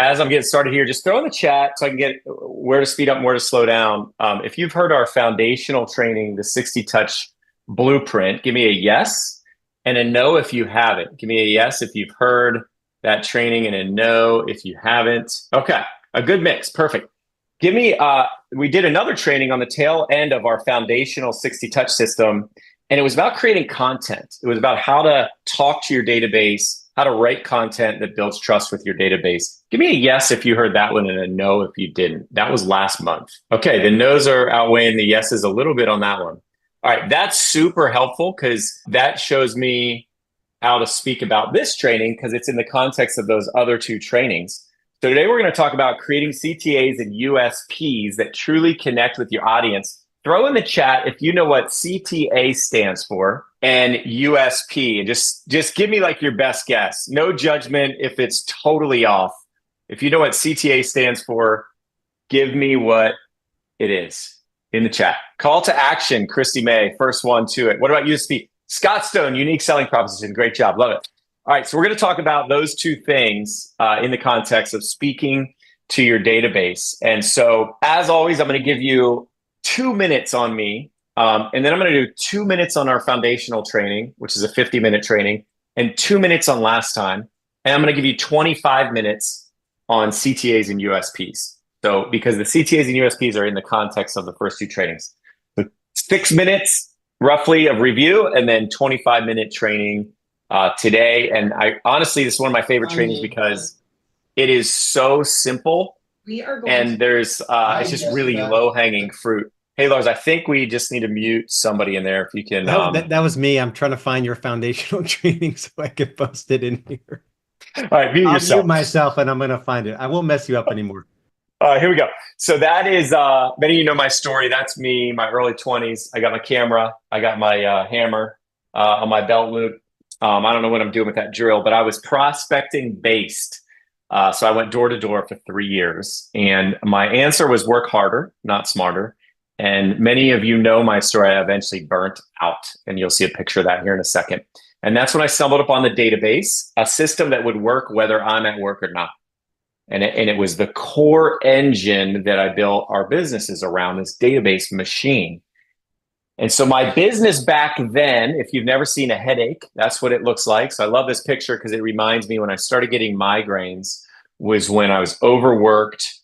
as I'm getting started here, just throw in the chat so I can get where to speed up and where to slow down. If you've heard our foundational training, the 60 touch blueprint, give me a yes and a no if you haven't. Give me a yes if you've heard that training and a no if you haven't. Okay, a good mix. Perfect. Give me, we did another training on the tail end of our foundational 60 touch system, and it was about creating content. It was about how to talk to your database, how to write content that builds trust with your database. Give me a yes if you heard that one and a no if you didn't. That was last month. Okay, the no's are outweighing the yeses a little bit on that one. All right, that's super helpful because that shows me how to speak about this training because it's in the context of those other two trainings. So today we're going to talk about creating CTAs and USPs that truly connect with your audience. Throw in the chat if you know what CTA stands for and USP, and just give me like your best guess. No judgment if it's totally off. If you know what CTA stands for, give me what it is in the chat. Call to action, Christy May, first one to it. What about USP? Scott Stone, unique selling proposition. Great job. Love it. All right, so we're going to talk about those two things in the context of speaking to your database. And so, as always, I'm going to give you 2 minutes on me, and then I'm going to do 2 minutes on our foundational training, which is a 50-minute training, and 2 minutes on last time. And I'm going to give you 25 minutes on CTAs and USPs. So, because the CTAs and USPs are in the context of the first two trainings. So 6 minutes roughly of review, and then 25-minute training today. And I honestly, this is one of my favorite trainings because it is so simple. We are going and there's it's just really low-hanging fruit. Hey Lars, I think we just need to mute somebody in there if you can. That was me. I'm trying to find your foundational training so I can post it in here. All right, mute yourself. I'll mute myself and I'm going to find it. I won't mess you up anymore. Here we go. So that is, many of you know my story. That's me, my early 20s. I got my camera. I got my hammer on my belt loop. I don't know what I'm doing with that drill, but I was prospecting based. So I went door to door for 3 years. And my answer was work harder, not smarter. And many of you know my story. I eventually burnt out. And you'll see a picture of that here in a second. And that's when I stumbled upon the database, a system that would work whether I'm at work or not. And it was the core engine that I built our businesses around, this database machine. And so my business back then, if you've never seen a headache, that's what it looks like. So I love this picture because it reminds me when I started getting migraines was when I was overworked,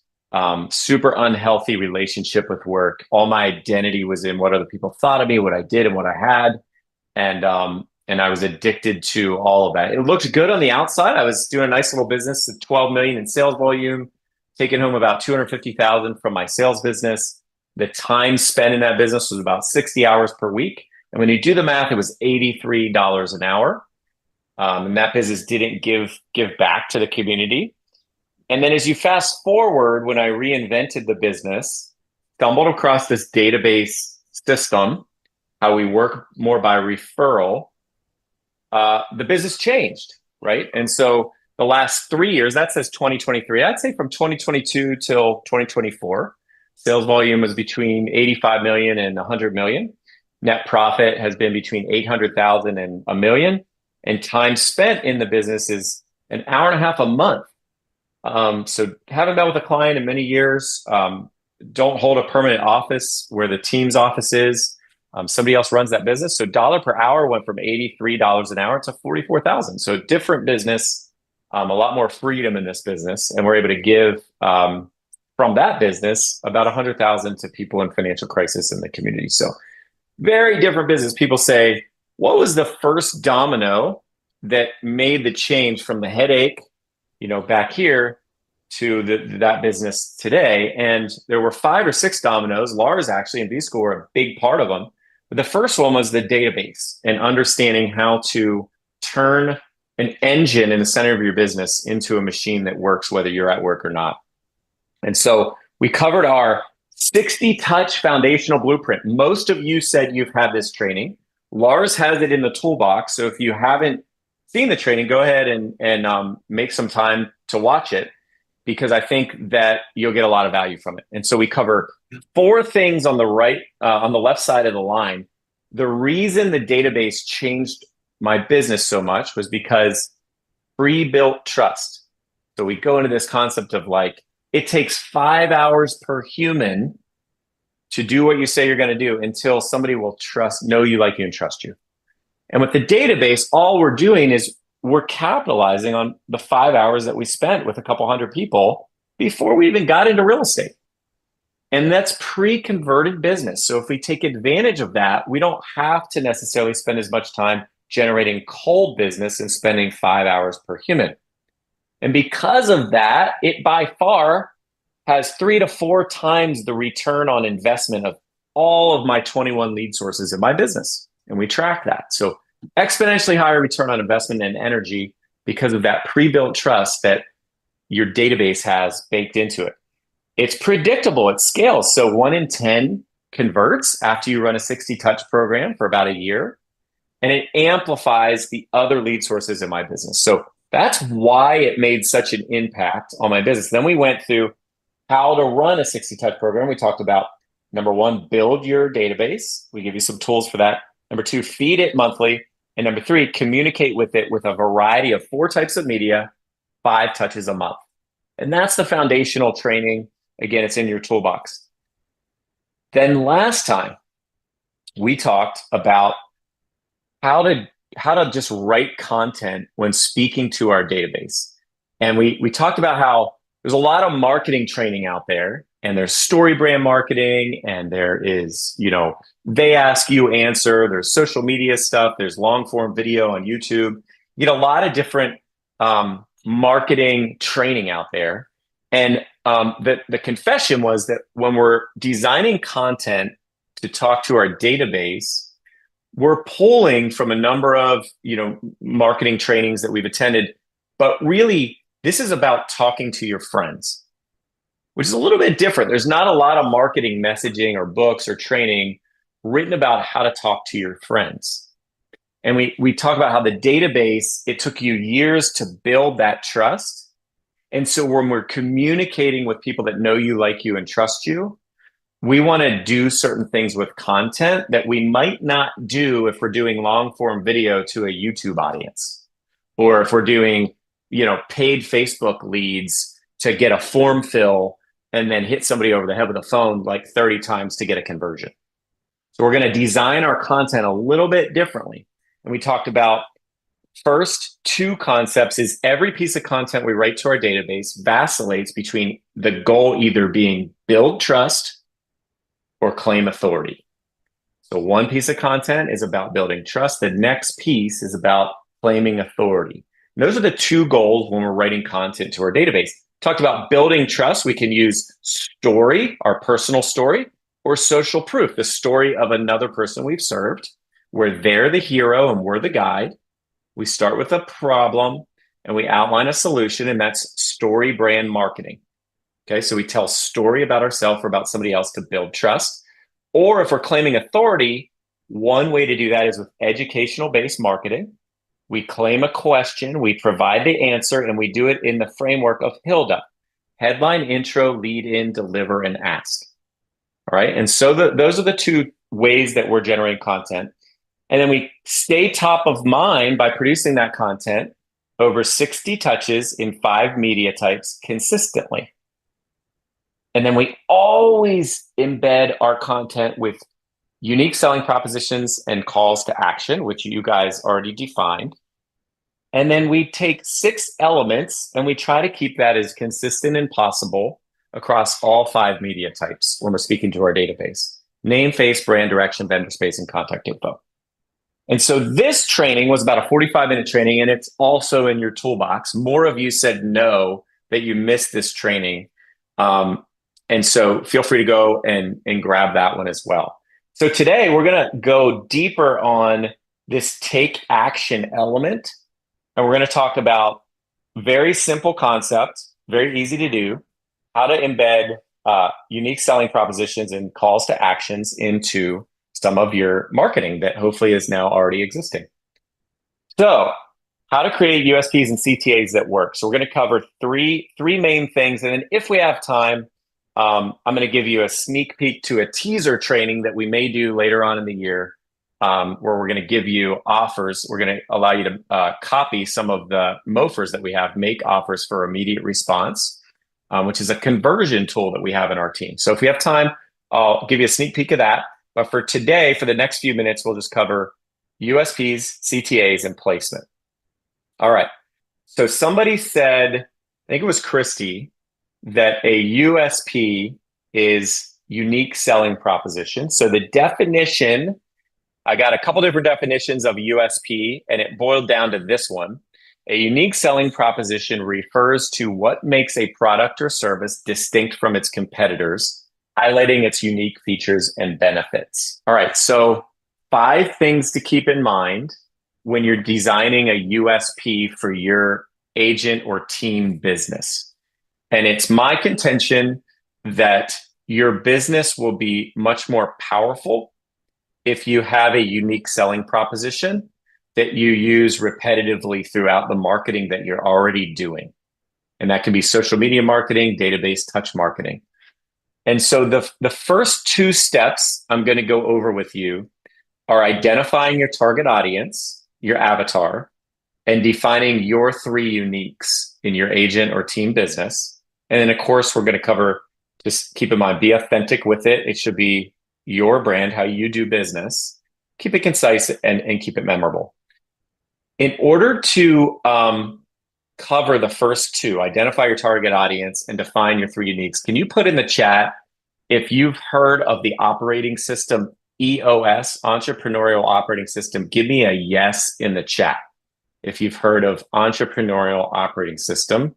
super unhealthy relationship with work. All my identity was in what other people thought of me, what I did and what I had. And I was addicted to all of that. It looked good on the outside. I was doing a nice little business at 12 million in sales volume, taking home about 250,000 from my sales business. The time spent in that business was about 60 hours per week. And when you do the math, it was $83 an hour. And that business didn't give back to the community. And then as you fast forward, when I reinvented the business, stumbled across this database system, how we work more by referral, the business changed, right? And so the last 3 years, that says 2023, I'd say from 2022 till 2024, sales volume was between 85 million and 100 million. Net profit has been between 800,000 and a million. And time spent in the business is an hour and a half a month. So haven't been with a client in many years. Don't hold a permanent office where the team's office is. Somebody else runs that business. So dollar per hour went from $83 an hour to 44,000. So different business, a lot more freedom in this business. And we're able to give from that business about 100,000 to people in financial crisis in the community. So very different business. People say, what was the first domino that made the change from the headache, back here to that business today? And there were 5 or 6 dominoes. Lars actually and B-School were a big part of them. But the first one was the database and understanding how to turn an engine in the center of your business into a machine that works whether you're at work or not. And so we covered our 60 touch foundational blueprint. Most of you said you've had this training. Lars has it in the toolbox. So if you haven't seen the training, go ahead and make some time to watch it, because I think that you'll get a lot of value from it. And so we cover 4 things on the left side of the line. The reason the database changed my business so much was because pre-built trust. So we go into this concept of like, it takes 5 hours per human to do what you say you're going to do until somebody will know you, like you, and trust you. And with the database, all we're doing is we're capitalizing on the 5 hours that we spent with a couple hundred people before we even got into real estate. And that's pre-converted business. So if we take advantage of that, we don't have to necessarily spend as much time generating cold business and spending 5 hours per human. And because of that, it by far has 3 to 4 times the return on investment of all of my 21 lead sources in my business. And we track that. So exponentially higher return on investment and energy because of that pre-built trust that your database has baked into it. It's predictable, it scales. So 1 in 10 converts after you run a 60 touch program for about a year. And it amplifies the other lead sources in my business. So that's why it made such an impact on my business. Then we went through how to run a 60 touch program. We talked about, number 1, build your database. We give you some tools for that. Number 2, feed it monthly. And number 3, communicate with it with a variety of 4 types of media, 5 touches a month. And that's the foundational training. Again, it's in your toolbox. Then last time we talked about how to just write content when speaking to our database. And we talked about how there's a lot of marketing training out there, and there's story brand marketing, and there is, they ask, you answer, there's social media stuff, there's long form video on YouTube, a lot of different marketing training out there. And the confession was that when we're designing content to talk to our database, we're pulling from a number of, marketing trainings that we've attended, but really this is about talking to your friends, which is a little bit different. There's not a lot of marketing messaging or books or training written about how to talk to your friends. And we talk about how the database, it took you years to build that trust. And so when we're communicating with people that know you, like you, and trust you, we want to do certain things with content that we might not do if we're doing long form video to a YouTube audience, or if we're doing, paid Facebook leads to get a form fill and then hit somebody over the head with a phone like 30 times to get a conversion. So we're going to design our content a little bit differently. And we talked about first 2 concepts is every piece of content we write to our database vacillates between the goal either being build trust or claim authority. So 1 piece of content is about building trust. The next piece is about claiming authority. And those are the 2 goals when we're writing content to our database. Talked about building trust. We can use story, our personal story, or social proof, the story of another person we've served, where they're the hero and we're the guide. We start with a problem and we outline a solution, and that's story brand marketing. Okay, so we tell a story about ourselves or about somebody else to build trust. Or if we're claiming authority, one way to do that is with educational-based marketing. We claim a question, we provide the answer, and we do it in the framework of HILDA: headline, intro, lead in, deliver, and ask. All right, and so those are the 2 ways that we're generating content. And then we stay top of mind by producing that content over 60 touches in 5 media types consistently. And then we always embed our content with unique selling propositions and calls to action, which you guys already defined. And then we take 6 elements and we try to keep that as consistent as possible across all 5 media types when we're speaking to our database: name, face, brand, direction, vendor space, and contact info. And so this training was about a 45-minute training, and it's also in your toolbox. More of you said no, that you missed this training. And so feel free to go and grab that one as well. So today we're going to go deeper on this take action element. And we're going to talk about very simple concepts, very easy to do, how to embed unique selling propositions and calls to actions into some of your marketing that hopefully is now already existing. So how to create USPs and CTAs that work. So we're going to cover three main things. And then if we have time, I'm going to give you a sneak peek to a teaser training that we may do later on in the year where we're going to give you offers. We're going to allow you to copy some of the MOFers that we have, make offers for immediate response, which is a conversion tool that we have in our team. So if we have time, I'll give you a sneak peek of that. But for today, for the next few minutes, we'll just cover USPs, CTAs, and placement. All right. So somebody said, I think it was Christy, that a USP is unique selling proposition. So the definition, I got a couple different definitions of USP, and it boiled down to this one. A unique selling proposition refers to what makes a product or service distinct from its competitors, highlighting its unique features and benefits. All right, so 5 things to keep in mind when you're designing a USP for your agent or team business. And it's my contention that your business will be much more powerful if you have a unique selling proposition that you use repetitively throughout the marketing that you're already doing. And that can be social media marketing, database touch marketing. And so the first 2 steps I'm going to go over with you are identifying your target audience, your avatar, and defining your 3 uniques in your agent or team business. And then, of course, we're going to cover, just keep in mind, be authentic with it. It should be your brand, how you do business. Keep it concise and keep it memorable. In order to cover the first 2, identify your target audience and define your 3 uniques, can you put in the chat if you've heard of the operating system EOS, Entrepreneurial Operating System? Give me a yes in the chat if you've heard of Entrepreneurial Operating System.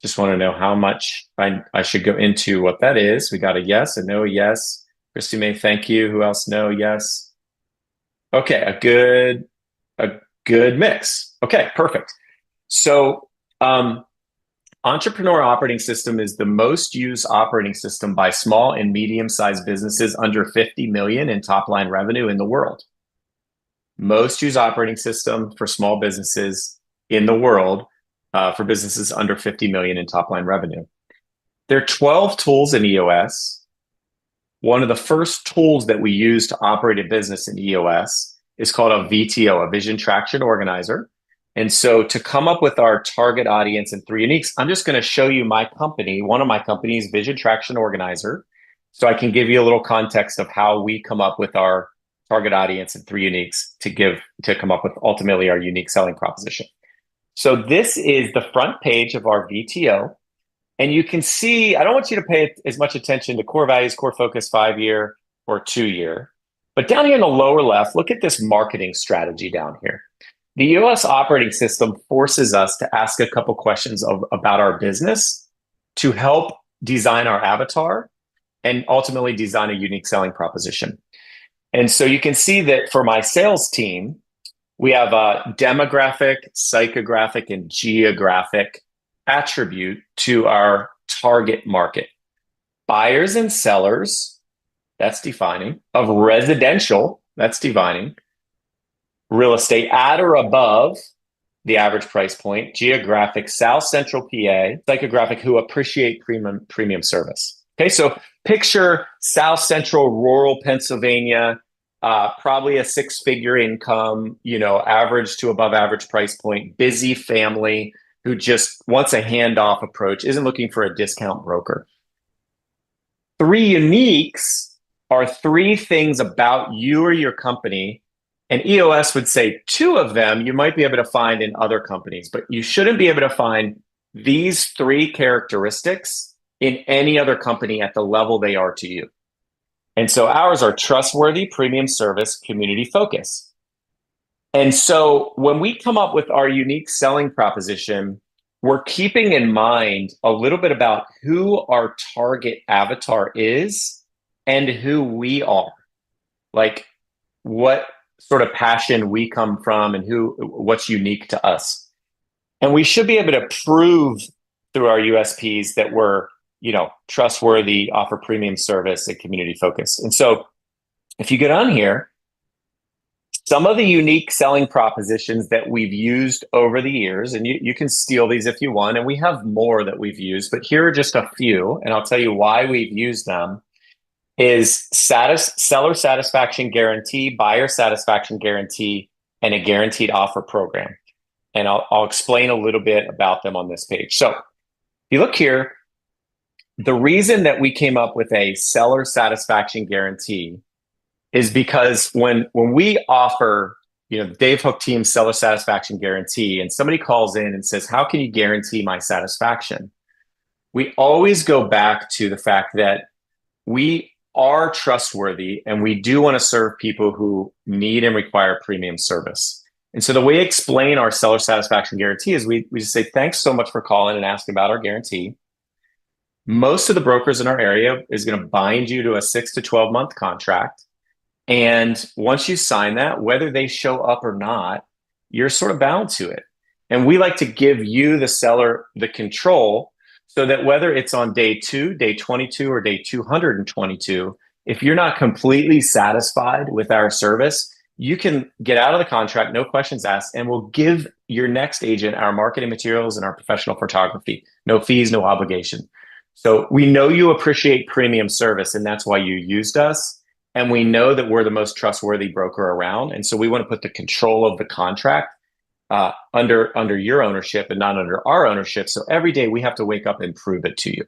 Just want to know how much I should go into what that is. We got a yes, a no, a yes. Christy May, thank you. Who else? No, yes. Okay, a good mix. Okay, perfect. So Entrepreneur Operating System is the most used operating system by small and medium-sized businesses under 50 million in top-line revenue in the world. Most used operating system for small businesses in the world for businesses under 50 million in top-line revenue. There are 12 tools in EOS. One of the first tools that we use to operate a business in EOS is called a VTO, a Vision Traction Organizer. And so to come up with our target audience and 3 uniques, I'm just going to show you my company, one of my companies, Vision Traction Organizer, so I can give you a little context of how we come up with our target audience and 3 uniques to come up with ultimately our unique selling proposition. So this is the front page of our VTO. And you can see, I don't want you to pay as much attention to core values, core focus, 5-year or 2-year. But down here in the lower left, look at this marketing strategy down here. The EOS operating system forces us to ask a couple questions about our business to help design our avatar and ultimately design a unique selling proposition. And so you can see that for my sales team, we have a demographic, psychographic, and geographic attribute to our target market. Buyers and sellers, that's defining. Of residential, that's defining. Real estate at or above the average price point. Geographic, South Central PA. Psychographic, who appreciate premium service. Okay, so picture South Central rural Pennsylvania, probably a 6-figure income, average to above average price point, busy family who just wants a handoff approach, isn't looking for a discount broker. 3 uniques are 3 things about you or your company. And EOS would say 2 of them you might be able to find in other companies, but you shouldn't be able to find these 3 characteristics in any other company at the level they are to you. And so ours are trustworthy, premium service, community focus. And so when we come up with our unique selling proposition, we're keeping in mind a little bit about who our target avatar is and who we are. Like what sort of passion we come from and what's unique to us. And we should be able to prove through our USPs that we're, trustworthy, offer premium service, and community focused. And so if you get on here, some of the unique selling propositions that we've used over the years, and you can steal these if you want, and we have more that we've used, but here are just a few, and I'll tell you why we've used them. is seller satisfaction guarantee, buyer satisfaction guarantee, and a guaranteed offer program. And I'll explain a little bit about them on this page. So if you look here, the reason that we came up with a seller satisfaction guarantee is because when we offer, the Dave Hooke team seller satisfaction guarantee, and somebody calls in and says, how can you guarantee my satisfaction? We always go back to the fact that we are trustworthy and we do want to serve people who need and require premium service. And so the way we explain our seller satisfaction guarantee is we just say, thanks so much for calling and asking about our guarantee. Most of the brokers in our area is going to bind you to a 6 to 12 month contract. And once you sign that, whether they show up or not, you're sort of bound to it. And we like to give you, the seller, the control so that whether it's on day 2, day 22, or day 222, if you're not completely satisfied with our service, you can get out of the contract, no questions asked, and we'll give your next agent our marketing materials and our professional photography. No fees, no obligation. So we know you appreciate premium service, and that's why you used us. And we know that we're the most trustworthy broker around. And so we want to put the control of the contract under your ownership and not under our ownership. So every day we have to wake up and prove it to you,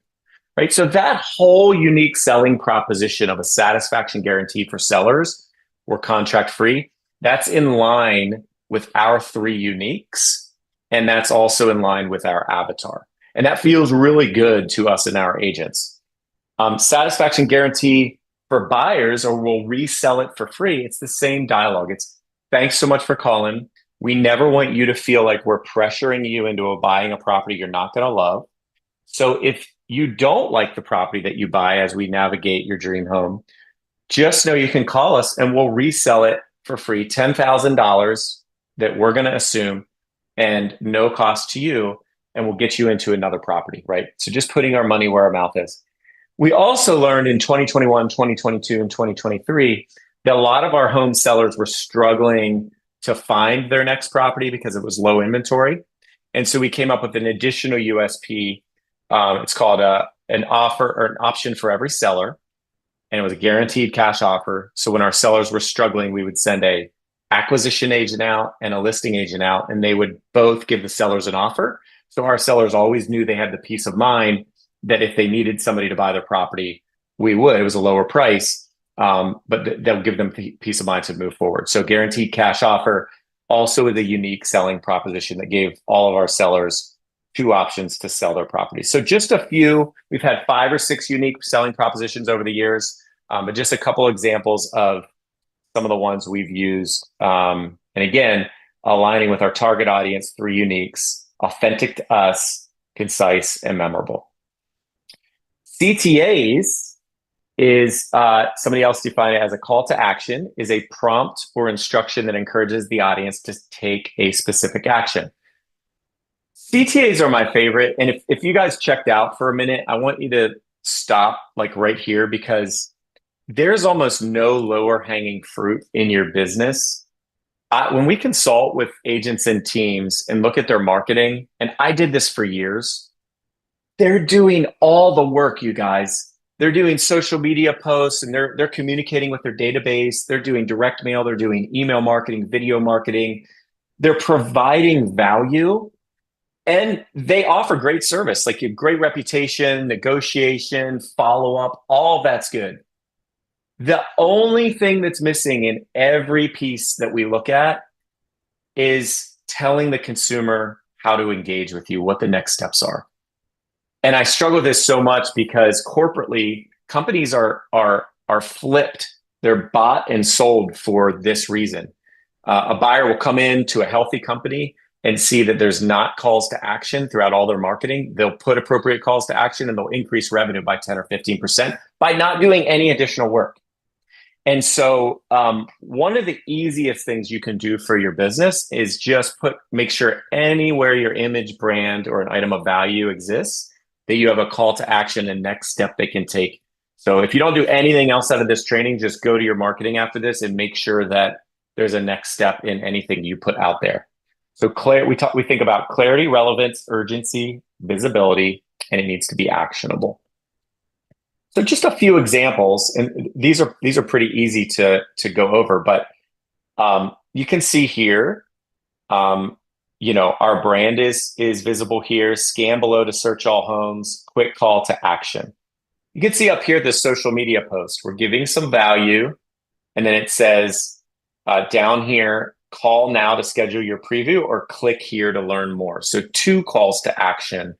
right? So that whole unique selling proposition of a satisfaction guarantee for sellers, we're contract free, that's in line with our 3 uniques. And that's also in line with our avatar. And that feels really good to us and our agents. Satisfaction guarantee for buyers, or we'll resell it for free. It's the same dialogue. It's thanks so much for calling. We never want you to feel like we're pressuring you into buying a property you're not going to love. So if you don't like the property that you buy as we navigate your dream home, just know you can call us and we'll resell it for free, $10,000 that we're going to assume and no cost to you, and we'll get you into another property, right? So just putting our money where our mouth is. We also learned in 2021, 2022, and 2023 that a lot of our home sellers were struggling to find their next property because it was low inventory. And so we came up with an additional USP. It's called an offer or an option for every seller. And it was a guaranteed cash offer. So when our sellers were struggling, we would send a acquisition agent out and a listing agent out, and they would both give the sellers an offer. So our sellers always knew they had the peace of mind that if they needed somebody to buy their property, we would. It was a lower price. But they'll give them peace of mind to move forward. So guaranteed cash offer, also with a unique selling proposition that gave all of our sellers 2 options to sell their property. So just a few, we've had 5 or 6 unique selling propositions over the years, but just a couple examples of some of the ones we've used. And again, aligning with our target audience, 3 uniques: authentic to us, concise, and memorable. CTAs is somebody else defined it as a call to action, is a prompt or instruction that encourages the audience to take a specific action. CTAs are my favorite. And if you guys checked out for a minute, I want you to stop like right here, because there's almost no lower hanging fruit in your business. When we consult with agents and teams and look at their marketing, and I did this for years, they're doing all the work, you guys. They're doing social media posts, and they're communicating with their database. They're doing direct mail. They're doing email marketing, video marketing. They're providing value, and they offer great service, like a great reputation, negotiation, follow-up, all that's good. The only thing that's missing in every piece that we look at is telling the consumer how to engage with you, what the next steps are. And I struggle with this so much because corporately, companies are flipped. They're bought and sold for this reason. A buyer will come into a healthy company and see that there's not calls to action throughout all their marketing. They'll put appropriate calls to action, and they'll increase revenue by 10 or 15% by not doing any additional work. And so one of the easiest things you can do for your business is just make sure anywhere your image, brand, or an item of value exists, that you have a call to action and next step they can take. So if you don't do anything else out of this training, just go to your marketing after this and make sure that there's a next step in anything you put out there. So we think about clarity, relevance, urgency, visibility, and it needs to be actionable. So just a few examples, and these are pretty easy to go over, but you can see here, um, our brand is visible here. Scan below to search all homes. Quick call to action. You can see up here the social media post. We're giving some value, and then it says down here, call now to schedule your preview, or click here to learn more. So 2 calls to action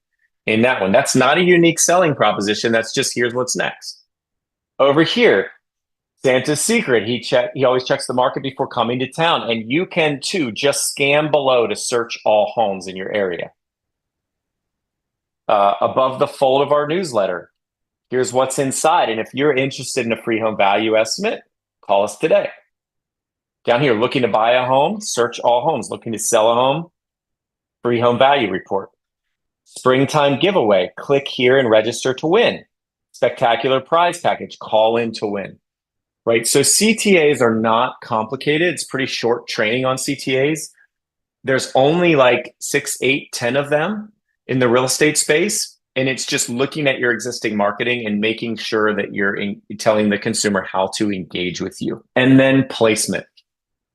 in that one. That's not a unique selling proposition. That's just here's what's next. Over here, Santa's secret. He always checks the market before coming to town, and you can too. Just scan below to search all homes in your area. Above the fold of our newsletter, here's what's inside. And if you're interested in a free home value estimate, call us today. Down here, looking to buy a home, search all homes. Looking to sell a home, free home value report. Springtime giveaway, click here and register to win. Spectacular prize package, call in to win. Right? So CTAs are not complicated. It's pretty short training on CTAs. There's only like 6, 8, 10 of them in the real estate space. And it's just looking at your existing marketing and making sure that you're telling the consumer how to engage with you. And then placement.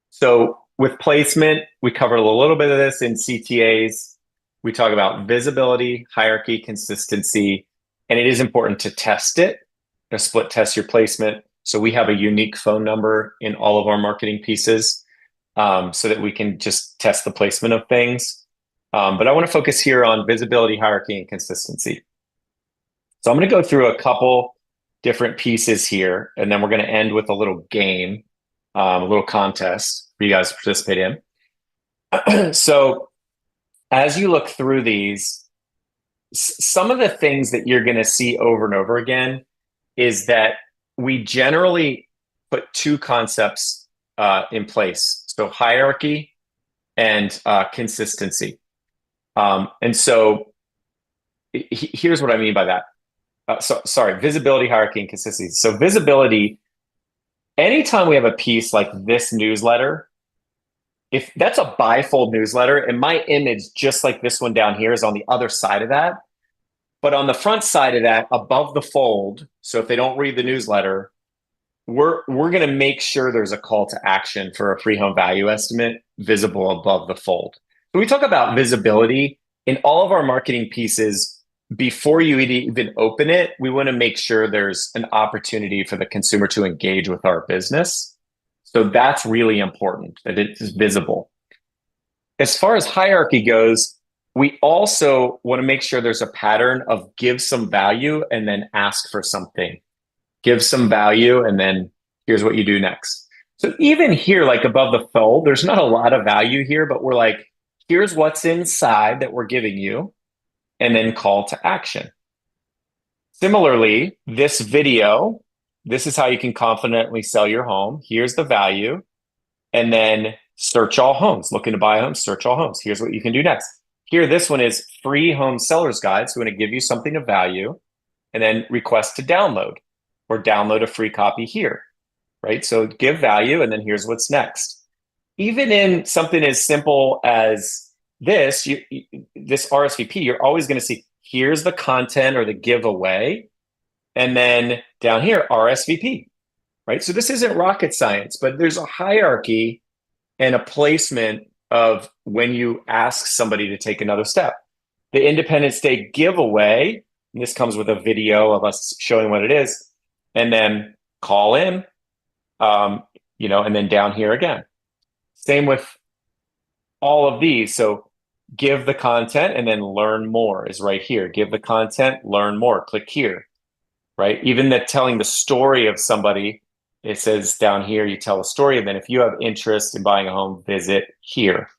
So with placement, we covered a little bit of this in CTAs. We talk about visibility, hierarchy, consistency, and it is important to test it, to split test your placement. So we have a unique phone number in all of our marketing pieces so that we can just test the placement of things. But I want to focus here on visibility, hierarchy, and consistency. So I'm going to go through a couple different pieces here, and then we're going to end with a little game, a little contest for you guys to participate in. So as you look through these, some of the things that you're going to see over and over again is that we generally put 2 concepts in place. So hierarchy and consistency. And so here's what I mean by that. Visibility, hierarchy, and consistency. So visibility, anytime we have a piece like this newsletter, if that's a bifold newsletter and my image, just like this one down here, is on the other side of that, but on the front side of that, above the fold, so if they don't read the newsletter, we're going to make sure there's a call to action for a free home value estimate visible above the fold. So we talk about visibility in all of our marketing pieces. Before you even open it, we want to make sure there's an opportunity for the consumer to engage with our business. So that's really important, that it is visible. As far as hierarchy goes, we also want to make sure there's a pattern of give some value and then ask for something. Give some value and then here's what you do next. So even here, like above the fold, there's not a lot of value here, but we're like, here's what's inside that we're giving you, and then call to action. Similarly, this video, this is how you can confidently sell your home. Here's the value, and then search all homes. Looking to buy a home, search all homes. Here's what you can do next. Here, this one is free home seller's guide. So we're going to give you something of value, and then request to download or download a free copy here, right? So give value, and then here's what's next. Even in something as simple as this, this RSVP, you're always going to see, here's the content or the giveaway, and then down here, RSVP, right? So this isn't rocket science, but there's a hierarchy and a placement of when you ask somebody to take another step. The Independence Day giveaway, and this comes with a video of us showing what it is, and then call in, and then down here again. Same with all of these. So give the content and then learn more is right here. Give the content, learn more, click here, right? Even that telling the story of somebody, it says down here, you tell a story. And then if you have interest in buying a home, visit here,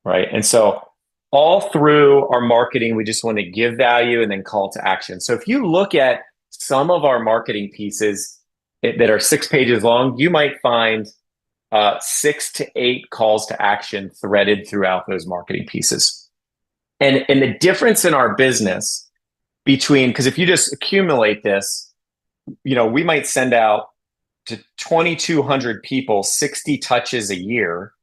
right? And so all through our marketing, we just want to give value and then call to action. So if you look at some of our marketing pieces that are 6 pages long, you might find 6 to 8 calls to action threaded throughout those marketing pieces. And the difference in our business between, because if you just accumulate this, we might send out to 2,200 people 60 touches a year.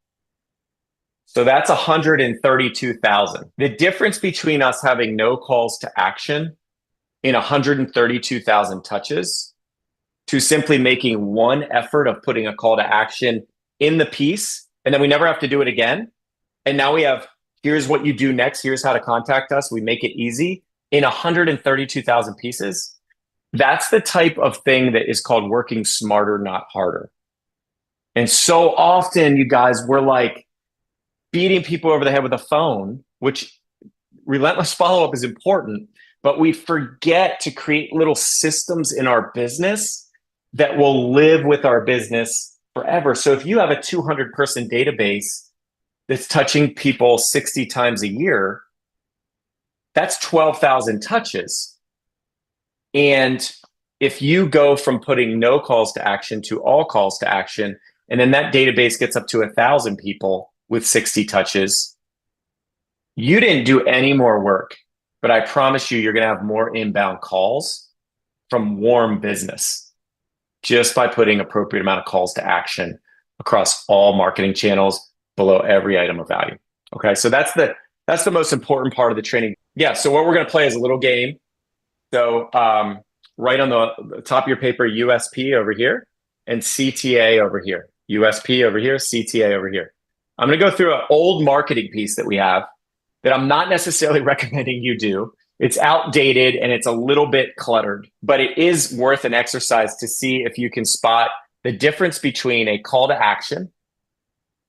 So that's 132,000. The difference between us having no calls to action in 132,000 touches to simply making one effort of putting a call to action in the piece. And then we never have to do it again. And now we have, here's what you do next. Here's how to contact us. We make it easy in 132,000 pieces. That's the type of thing that is called working smarter, not harder. And so often, you guys, we're like beating people over the head with a phone, which relentless follow-up is important, but we forget to create little systems in our business that will live with our business forever. So if you have a 200-person database that's touching people 60 times a year, that's 12,000 touches. And if you go from putting no calls to action to all calls to action, and then that database gets up to 1,000 people with 60 touches, you didn't do any more work, but I promise you're going to have more inbound calls from warm business just by putting appropriate amount of calls to action across all marketing channels below every item of value. Okay, so that's the most important part of the training. Yeah, so what we're going to play is a little game. So right on the top of your paper, USP over here and CTA over here. USP over here, CTA over here. I'm going to go through an old marketing piece that we have that I'm not necessarily recommending you do. It's outdated and it's a little bit cluttered, but it is worth an exercise to see if you can spot the difference between a call to action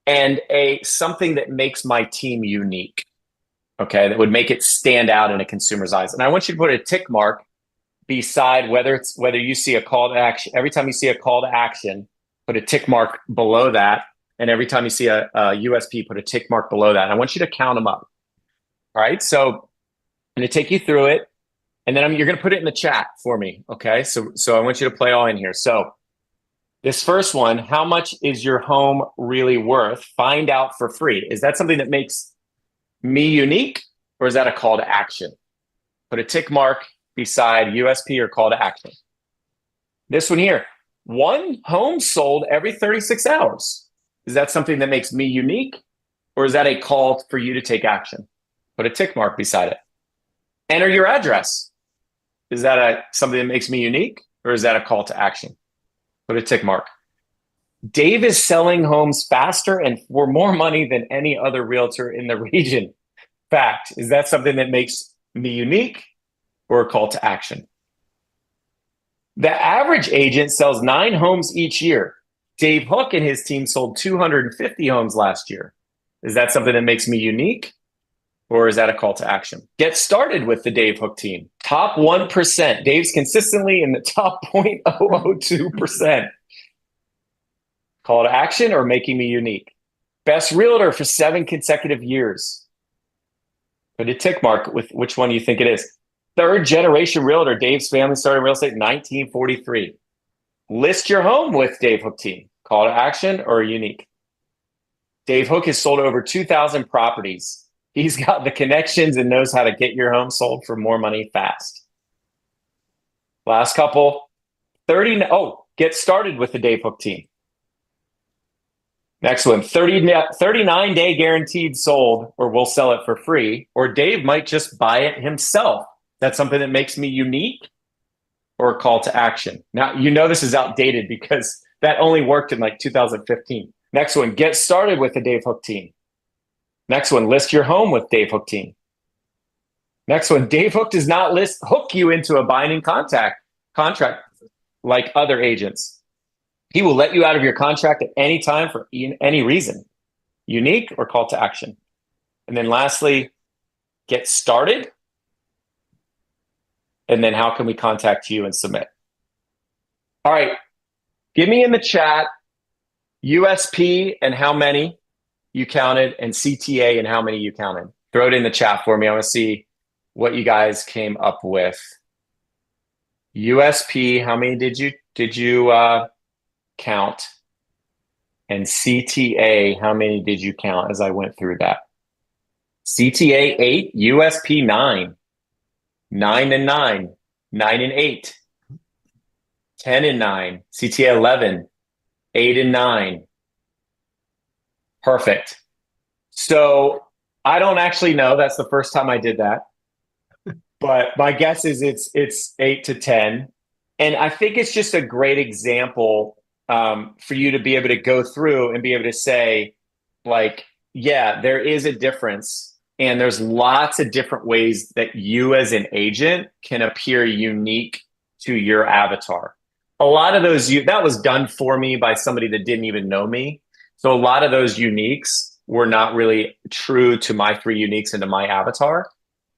and something that makes my team unique. Okay, that would make it stand out in a consumer's eyes. And I want you to put a tick mark beside whether you see a call to action. Every time you see a call to action, put a tick mark below that. And every time you see a USP, put a tick mark below that. And I want you to count them up. All right, so I'm going to take you through it, and then you're going to put it in the chat for me. Okay, so I want you to play all in here. So this first one, how much is your home really worth? Find out for free. Is that something that makes me unique, or is that a call to action? Put a tick mark beside USP or call to action. This one here, one home sold every 36 hours. Is that something that makes me unique, or is that a call for you to take action? Put a tick mark beside it. Enter your address. Is that something that makes me unique, or is that a call to action? Put a tick mark. Dave is selling homes faster and for more money than any other realtor in the region. Fact. Is that something that makes me unique, or a call to action? The average agent sells 9 homes each year. Dave Hooke and his team sold 250 homes last year. Is that something that makes me unique, or is that a call to action? Get started with the Dave Hooke team. Top 1%. Dave's consistently in the top 0.002%. Call to action or making me unique? Best realtor for 7 consecutive years. Put a tick mark with which one you think it is. 3rd generation realtor. Dave's family started real estate in 1943. List your home with Dave Hooke team. Call to action or unique? Dave Hooke has sold over 2,000 properties. He's got the connections and knows how to get your home sold for more money fast. Last couple. Get started with the Dave Hooke team. Next one, 39-day guaranteed sold, or we'll sell it for free, or Dave might just buy it himself. That's something that makes me unique, or a call to action. Now, you know this is outdated because that only worked in like 2015. Next one, get started with the Dave Hooke team. Next one, list your home with Dave Hooke team. Next one, Dave Hooke does not hook you into a binding contract like other agents. He will let you out of your contract at any time for any reason. Unique or call to action? And then lastly, get started. And then how can we contact you and submit? All right, give me in the chat USP and how many you counted, and CTA and how many you counted. Throw it in the chat for me. I want to see what you guys came up with. USP, how many did you count? And CTA, how many did you count as I went through that? CTA 8, USP 9, 9 and 9, 9 and 8, 10 and 9, CTA 11, 8 and 9. Perfect. So I don't actually know. That's the first time I did that. but my guess is it's 8 to 10. And I think it's just a great example for you to be able to go through and be able to say, like, yeah, there is a difference. And there's lots of different ways that you as an agent can appear unique to your avatar. A lot of those, that was done for me by somebody that didn't even know me. So a lot of those uniques were not really true to my three uniques and to my avatar.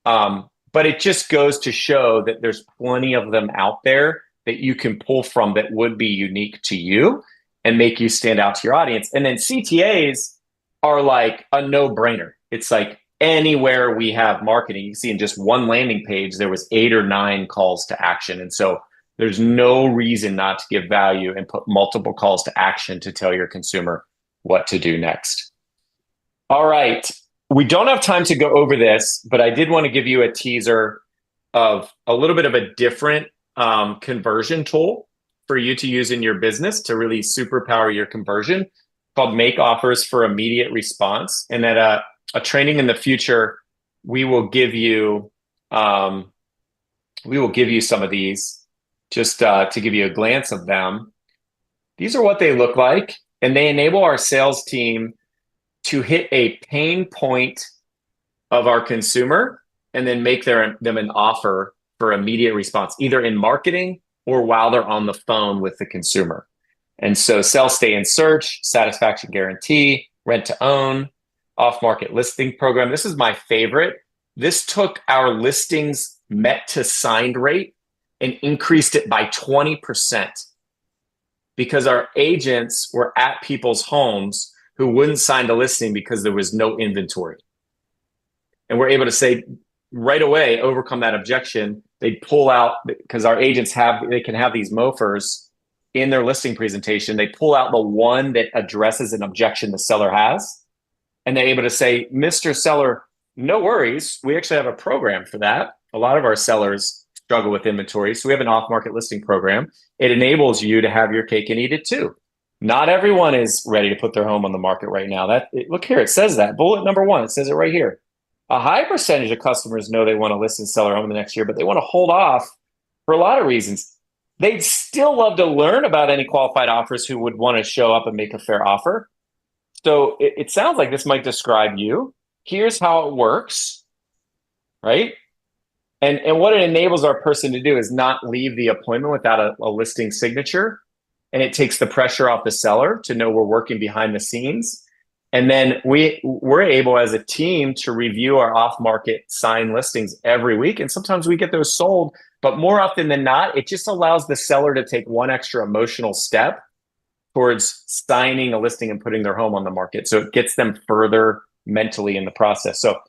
But it just goes to show that there's plenty of them out there that you can pull from that would be unique to you and make you stand out to your audience. And then CTAs are like a no-brainer. It's like anywhere we have marketing, you see in just one landing page, there was 8 or 9 calls to action. And so there's no reason not to give value and put multiple calls to action to tell your consumer what to do next. All right. We don't have time to go over this, but I did want to give you a teaser of a little bit of a different conversion tool for you to use in your business to really superpower your conversion, called Make Offers for Immediate Response. And at a training in the future, we will give you some of these just to give you a glance of them. These are what they look like, and they enable our sales team to hit a pain point of our consumer and then make them an offer for immediate response, either in marketing or while they're on the phone with the consumer. And so sell, stay in search, satisfaction guarantee, rent to own, off-market listing program. This is my favorite. This took our listings met to signed rate and increased it by 20% because our agents were at people's homes who wouldn't sign the listing because there was no inventory. And we're able to say right away, overcome that objection. They pull out, because our agents they can have these MOFers in their listing presentation. They pull out the one that addresses an objection the seller has. And they're able to say, Mr. Seller, no worries. We actually have a program for that. A lot of our sellers struggle with inventory. So we have an off-market listing program. It enables you to have your cake and eat it too. Not everyone is ready to put their home on the market right now. Look here, it says that. Bullet number 1, it says it right here. A high percentage of customers know they want to list and sell their home in the next year, but they want to hold off for a lot of reasons. They'd still love to learn about any qualified offers who would want to show up and make a fair offer. So it sounds like this might describe you. Here's how it works, right? And what it enables our person to do is not leave the appointment without a listing signature. And it takes the pressure off the seller to know we're working behind the scenes. And then we're able as a team to review our off-market signed listings every week. And sometimes we get those sold, but more often than not, it just allows the seller to take one extra emotional step towards signing a listing and putting their home on the market. So it gets them further mentally in the process. So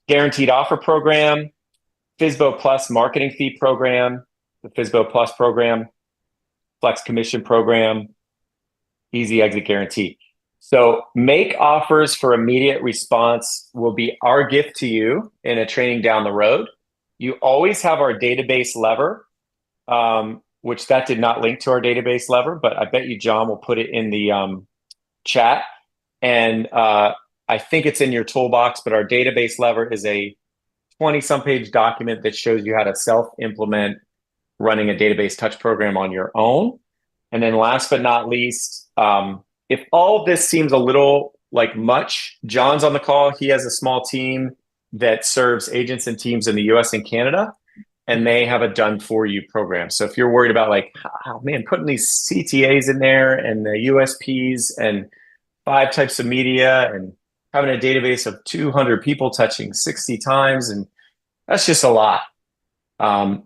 guaranteed offer program, FSBO Plus marketing fee program, the FSBO Plus program, flex commission program, easy exit guarantee. So Make Offers for Immediate Response will be our gift to you in a training down the road. You always have our database lever, which that did not link to our database lever, but I bet you John will put it in the chat. And I think it's in your toolbox, but our database lever is a 20-some page document that shows you how to self-implement running a database touch program on your own. And then last but not least, if all of this seems a little like much, John's on the call. He has a small team that serves agents and teams in the US and Canada, and they have a done for you program. So if you're worried about like, oh man, putting these CTAs in there and the USPs and 5 types of media and having a database of 200 people touching 60 times, and that's just a lot.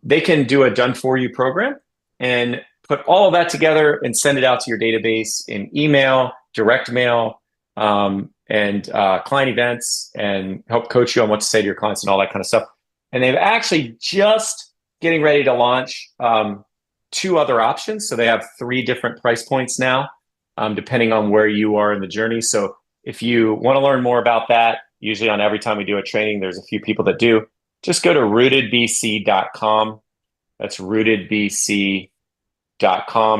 They can do a done for you program and put all of that together and send it out to your database in email, direct mail, and client events, and help coach you on what to say to your clients and all that kind of stuff. And they've actually just getting ready to launch 2 other options. So they have 3 different price points now, depending on where you are in the journey. So if you want to learn more about that, usually on every time we do a training, there's a few people that do. Just go to rootedbc.com. That's rootedbc.com,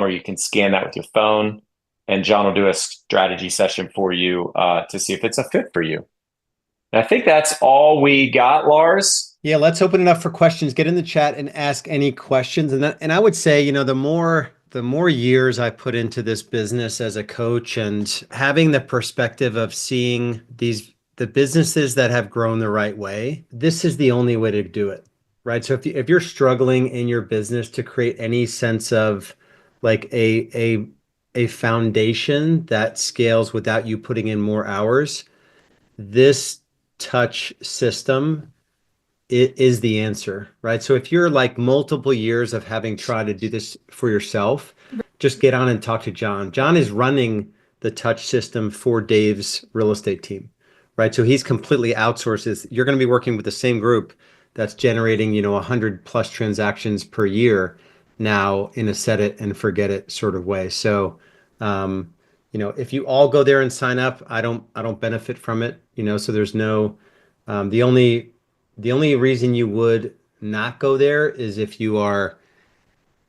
or you can scan that with your phone, and John will do a strategy session for you to see if it's a fit for you. And I think that's all we got, Lars. Yeah, let's open it up for questions. Get in the chat and ask any questions. And I would say, the more years I put into this business as a coach and having the perspective of seeing the businesses that have grown the right way, this is the only way to do it, right? So if you're struggling in your business to create any sense of like a foundation that scales without you putting in more hours, this touch system, it is the answer, right? So if you're like multiple years of having tried to do this for yourself, just get on and talk to John. John is running the touch system for Dave's real estate team, right? So he's completely outsourced this. You're going to be working with the same group that's generating, 100 plus transactions per year now in a set it and forget it sort of way. So, if you all go there and sign up, I don't benefit from it, so there's no, the only reason you would not go there is if you are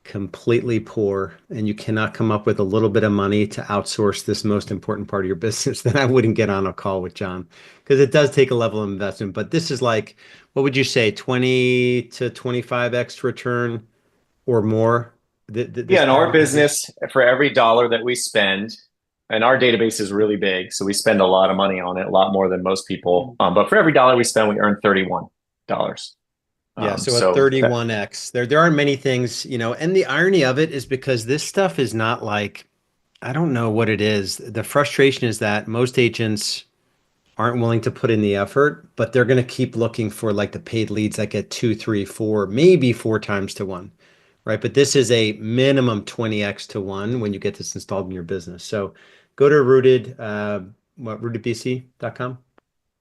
completely poor and you cannot come up with a little bit of money to outsource this most important part of your business. Then I wouldn't get on a call with John, because it does take a level of investment. But this is like, what would you say, 20 to 25x return or more? This Yeah, in type our of business. business, for every dollar that we spend, and our database is really big, so we spend a lot of money on it, a lot more than most people. But for every dollar we spend, we earn $31. Yeah, so a So that, 31x. There aren't many things, and the irony of it is because this stuff is not like, I don't know what it is. The frustration is that most agents aren't willing to put in the effort, but they're going to keep looking for like the paid leads that get two, three, four, maybe four times to one, right? But this is a minimum 20x to one when you get this installed in your business. So go to rootedbc.com.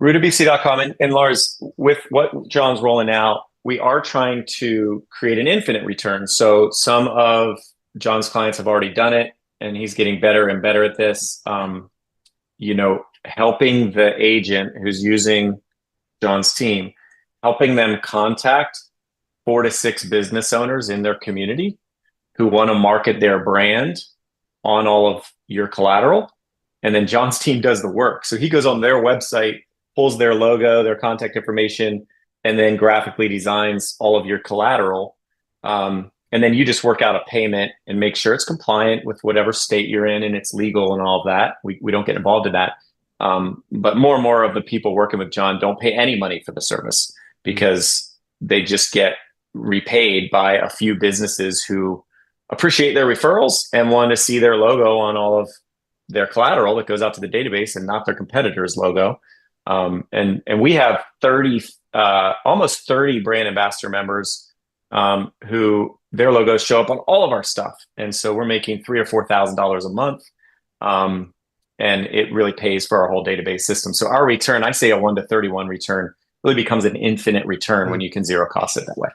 rootedbc.com. And Lars, with what John's rolling out, we are trying to create an infinite return. So some of John's clients have already done it, and he's getting better and better at this. Helping the agent who's using John's team, helping them contact 4 to 6 business owners in their community who want to market their brand on all of your collateral. And then John's team does the work. So he goes on their website, pulls their logo, their contact information, and then graphically designs all of your collateral. And then you just work out a payment and make sure it's compliant with whatever state you're in and it's legal and all of that. We don't get involved in that. But more and more of the people working with John don't pay any money for the service because they just get repaid by a few businesses who appreciate their referrals and want to see their logo on all of their collateral that goes out to the database and not their competitor's logo. And we have almost 30 brand ambassador members who their logos show up on all of our stuff. And so we're making $3,000 or $4,000 a month. And it really pays for our whole database system. So our return, I say a 1 to 31 return, really becomes an infinite return when you can zero cost it that way.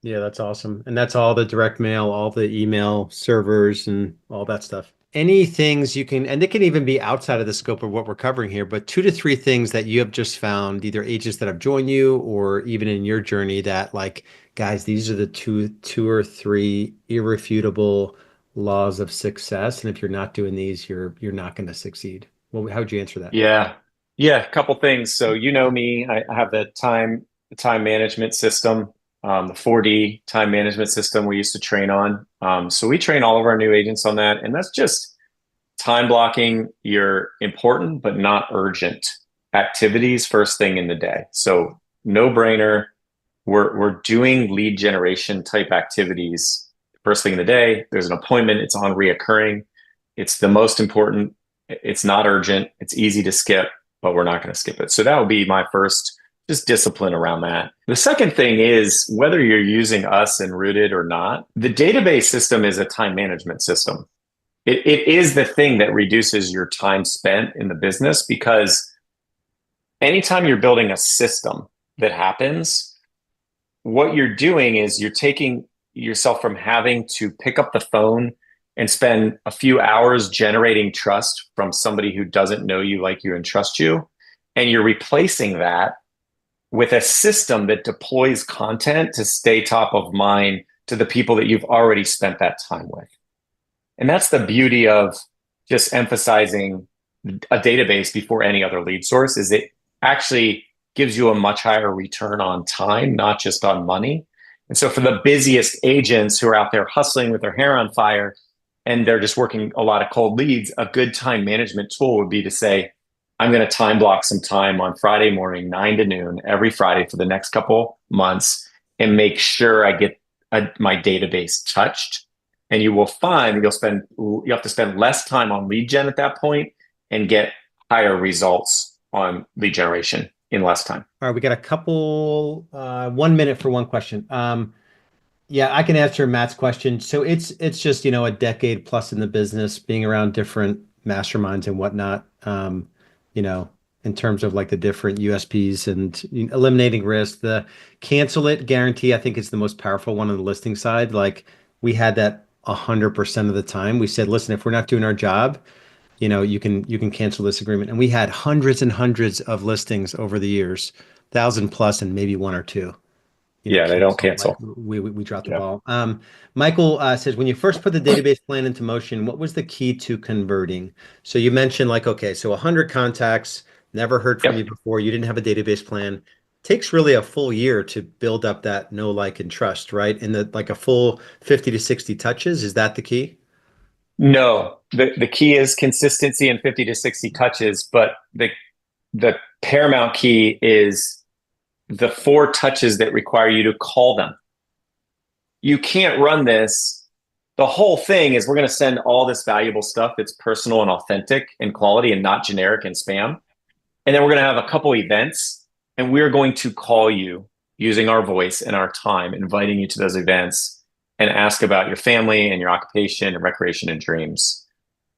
Yeah, that's awesome. And that's all the direct mail, all the email servers and all that stuff. Any things you can, and it can even be outside of the scope of what we're covering here, but 2 to 3 things that you have just found, either agents that have joined you or even in your journey that like, guys, these are the two or three irrefutable laws of success. And if you're not doing these, you're not going to succeed. Well, how would you answer that? Yeah. A couple things. So you know me, I have the time management system, the 4D time management system we used to train on. So we train all of our new agents on that. And that's just time blocking your important but not urgent activities first thing in the day. So no brainer. We're doing lead generation type activities first thing in the day. There's an appointment. It's on reoccurring. It's the most important. It's not urgent. It's easy to skip, but we're not going to skip it. So that would be my first just discipline around that. The second thing is whether you're using us and Rooted or not, the database system is a time management system. It is the thing that reduces your time spent in the business, because anytime you're building a system that happens, what you're doing is you're taking yourself from having to pick up the phone and spend a few hours generating trust from somebody who doesn't know you, like you, and trust you. And you're replacing that with a system that deploys content to stay top of mind to the people that you've already spent that time with. And that's the beauty of just emphasizing a database before any other lead source, is it actually gives you a much higher return on time, not just on money. And so for the busiest agents who are out there hustling with their hair on fire and they're just working a lot of cold leads, a good time management tool would be to say, I'm going to time block some time on Friday morning, 9 to noon, every Friday for the next couple months, and make sure I get my database touched. And you will find you have to spend less time on lead gen at that point and get higher results on lead generation in less time. All right, we got a couple, 1 minute for one question. Yeah, I can answer Matt's question. So it's just, a decade plus in the business, being around different masterminds and whatnot. You know, in terms of like the different USPs and eliminating risk, the cancel it guarantee, I think is the most powerful one on the listing side. Like we had that 100% of the time. We said, listen, if we're not doing our job, you can cancel this agreement. And we had hundreds and hundreds of listings over the years, 1,000 plus, and maybe one or two. Yeah, they don't cancel. Like we dropped the Yeah. ball. Michael says, when you first put the database plan into motion, what was the key to converting? So you mentioned like, okay, so 100 contacts, never heard from you before. You didn't have a database plan. Takes really a full year to build up that know, like, and trust, right? And like a full 50 to 60 touches. Is that the key? No, the key is consistency and 50 to 60 touches, but the paramount key is the 4 touches that require you to call them. You can't run this. The whole thing is we're going to send all this valuable stuff that's personal and authentic and quality and not generic and spam. And then we're going to have a couple events and we're going to call you using our voice and our time, inviting you to those events and ask about your family and your occupation and recreation and dreams.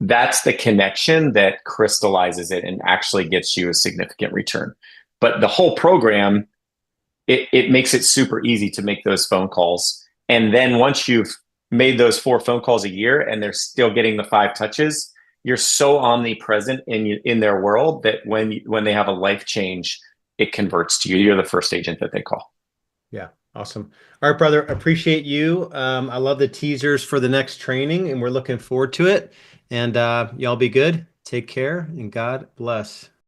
That's the connection that crystallizes it and actually gets you a significant return. But the whole program, it makes it super easy to make those phone calls. And then once you've made those 4 phone calls a year and they're still getting the 5 touches, you're so omnipresent in their world that when they have a life change, it converts to you. You're the first agent that they call. Yeah. Awesome. All right, brother. Appreciate you. I love the teasers for the next training and we're looking forward to it. And y'all be good. Take care and God bless.